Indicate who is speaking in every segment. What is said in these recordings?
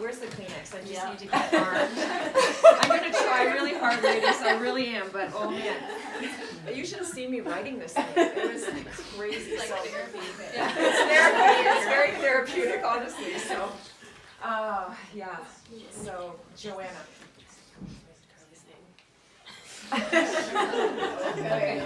Speaker 1: where's the Kleenex? I just need to get armed. I'm going to try really hard, ladies. I really am, but oh man. You should have seen me writing this thing. It was crazy.
Speaker 2: It's like therapy.
Speaker 1: Yeah, it's therapy. It's very therapeutic, honestly. So, yeah. So, Joanna. Okay.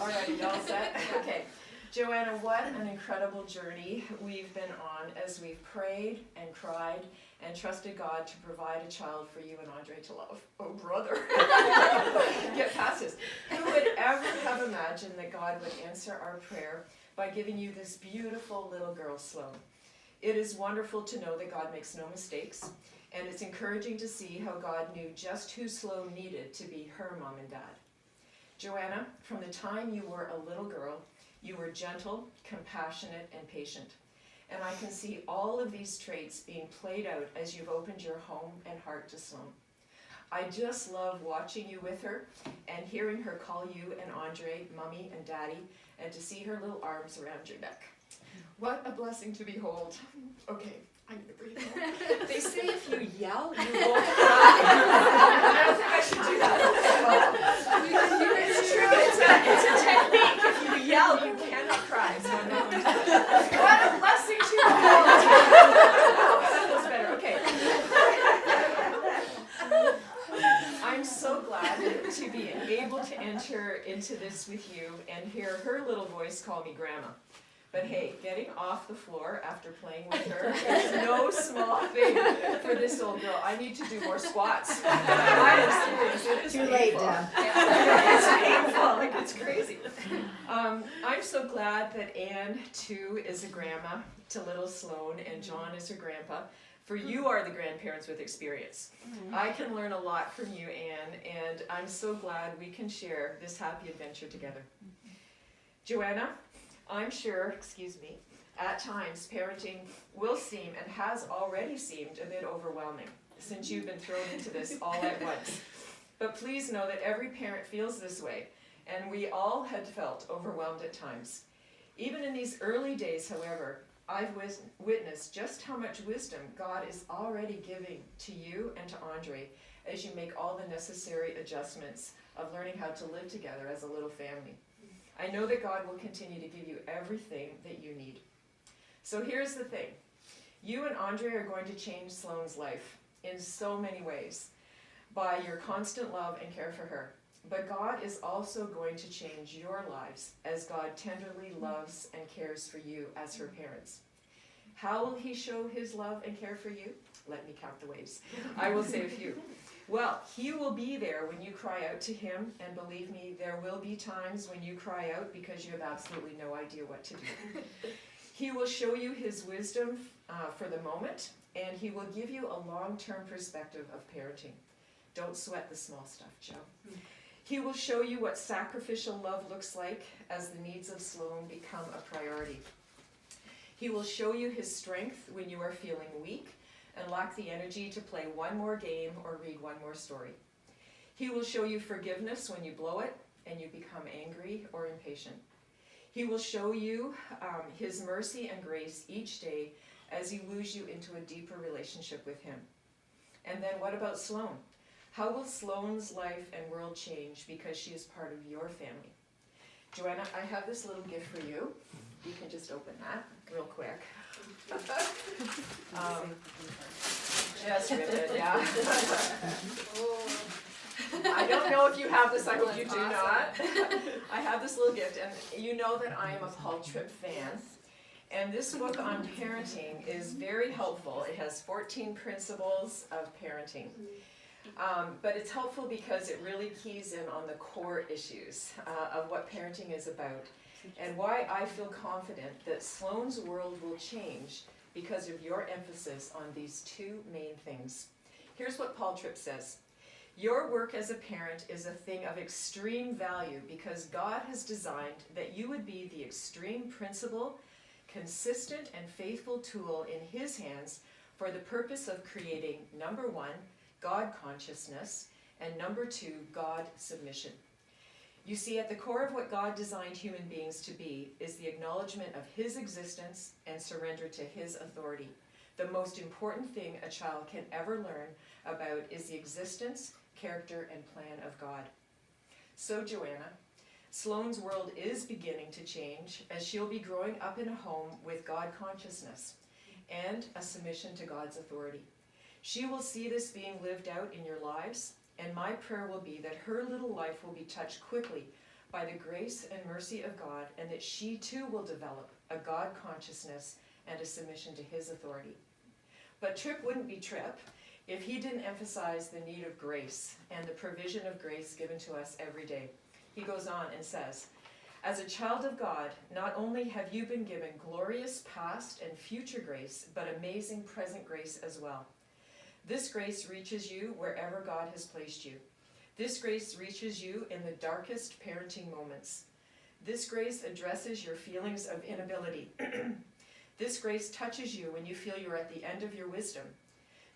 Speaker 1: All right, you all set? Okay. Joanna, what an incredible journey we've been on as we've prayed and cried and trusted God to provide a child for you and Andre to love. Oh, brother. Get past this. Who would ever have imagined that God would answer our prayer by giving you this beautiful little girl, Sloan? It is wonderful to know that God makes no mistakes, and it's encouraging to see how God knew just who Sloan needed to be her mom and dad. Joanna, from the time you were a little girl, you were gentle, compassionate, and patient. And I can see all of these traits being played out as you've opened your home and heart to Sloan. I just love watching you with her and hearing her call you and Andre, Mommy and Daddy, and to see her little arms around your neck. What a blessing to behold. Okay, I need to breathe more. They say if you yell, you won't cry. I don't think I should do that. Okay, well, it's true. It's a technique. If you yell, you cannot cry. So I'm not going to. What a blessing to behold. That feels better. Okay. I'm so glad to be able to enter into this with you and hear her little voice call me Grandma. But hey, getting off the floor after playing with her is no small thing for this old girl. I need to do more squats. I am serious. It is
Speaker 3: Too
Speaker 1: painful.
Speaker 3: late, Deb.
Speaker 1: It's painful. Like, it's crazy. I'm so glad that Anne, too, is a grandma to little Sloan, and John is her grandpa. For you are the grandparents with experience. I can learn a lot from you, Anne, and I'm so glad we can share this happy adventure together. Joanna, I'm sure, at times parenting will seem and has already seemed a bit overwhelming since you've been thrown into this all at once. But please know that every parent feels this way, and we all had felt overwhelmed at times. Even in these early days, however, I've witnessed just how much wisdom God is already giving to you and to Andre as you make all the necessary adjustments of learning how to live together as a little family. I know that God will continue to give you everything that you need. So here's the thing. You and Andre are going to change Sloan's life in so many ways by your constant love and care for her. But God is also going to change your lives as God tenderly loves and cares for you as her parents. How will he show his love and care for you? Let me count the ways. I will say a few. Well, he will be there when you cry out to him, and believe me, there will be times when you cry out because you have absolutely no idea what to do. He will show you his wisdom for the moment, and he will give you a long-term perspective of parenting. Don't sweat the small stuff, Joe. He will show you what sacrificial love looks like as the needs of Sloan become a priority. He will show you his strength when you are feeling weak and lack the energy to play one more game or read one more story. He will show you forgiveness when you blow it and you become angry or impatient. He will show you his mercy and grace each day as he woos you into a deeper relationship with him. And then what about Sloan? How will Sloan's life and world change because she is part of your family? Joanna, I have this little gift for you. You can just open that real quick. Just rip it, yeah. I don't know if you have this, I hope you do not. I have this little gift, and you know that I am a Paul Tripp fan. And this book on parenting is very helpful. It has 14 principles of parenting. But it's helpful because it really keys in on the core issues of what parenting is about and why I feel confident that Sloan's world will change because of your emphasis on these two main things. Here's what Paul Tripp says. Your work as a parent is a thing of extreme value because God has designed that you would be the extreme principle, consistent and faithful tool in his hands for the purpose of creating, number one, God consciousness, and number two, God submission. You see, at the core of what God designed human beings to be is the acknowledgement of his existence and surrender to his authority. The most important thing a child can ever learn about is the existence, character, and plan of God. So Joanna, Sloane's world is beginning to change as she'll be growing up in a home with God consciousness and a submission to God's authority. She will see this being lived out in your lives, and my prayer will be that her little life will be touched quickly by the grace and mercy of God, and that she too will develop a God consciousness and a submission to His authority. But Tripp wouldn't be Tripp if he didn't emphasize the need of grace and the provision of grace given to us every day. He goes on and says, as a child of God, not only have you been given glorious past and future grace, but amazing present grace as well. This grace reaches you wherever God has placed you. This grace reaches you in the darkest parenting moments. This grace addresses your feelings of inability. This grace touches you when you feel you're at the end of your wisdom.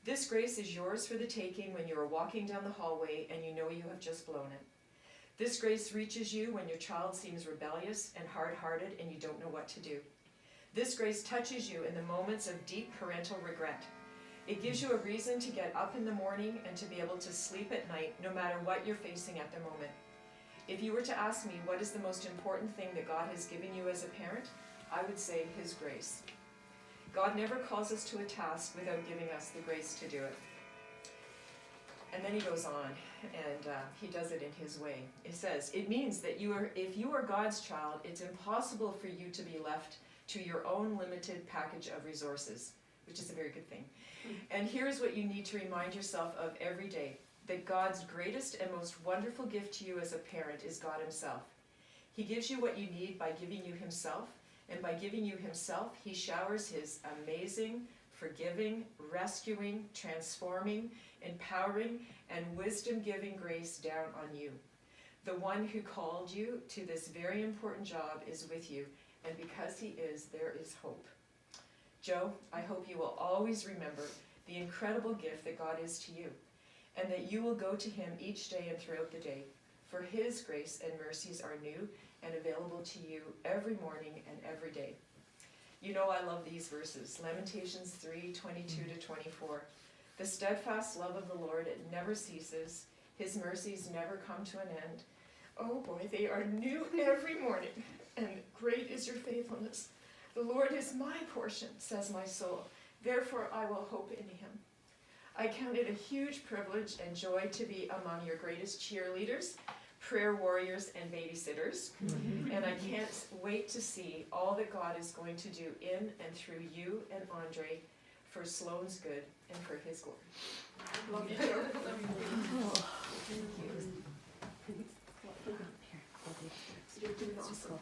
Speaker 1: This grace is yours for the taking when you are walking down the hallway and you know you have just blown it. This grace reaches you when your child seems rebellious and hard-hearted and you don't know what to do. This grace touches you in the moments of deep parental regret. It gives you a reason to get up in the morning and to be able to sleep at night no matter what you're facing at the moment. If you were to ask me what is the most important thing that God has given you as a parent, I would say His grace. God never calls us to a task without giving us the grace to do it. And then he goes on, and he does it in his way. It says, it means that if you are God's child, it's impossible for you to be left to your own limited package of resources, which is a very good thing. And here's what you need to remind yourself of every day, that God's greatest and most wonderful gift to you as a parent is God Himself. He gives you what you need by giving you Himself, and by giving you Himself, He showers His amazing, forgiving, rescuing, transforming, empowering, and wisdom-giving grace down on you. The one who called you to this very important job is with you, and because He is, there is hope. Joe, I hope you will always remember the incredible gift that God is to you, and that you will go to Him each day and throughout the day, for His grace and mercies are new and available to you every morning and every day. You know I love these verses, Lamentations 3:22-24. The steadfast love of the Lord, it never ceases. His mercies never come to an end. Oh boy, they are new every morning, and great is your faithfulness. The Lord is my portion, says my soul. Therefore I will hope in Him. I count it a huge privilege and joy to be among your greatest cheerleaders, prayer warriors, and babysitters. And I can't wait to see all that God is going to do in and through you and Andre for Sloane's good and for His glory. Love you, Joe. Thank you. You're doing awesome.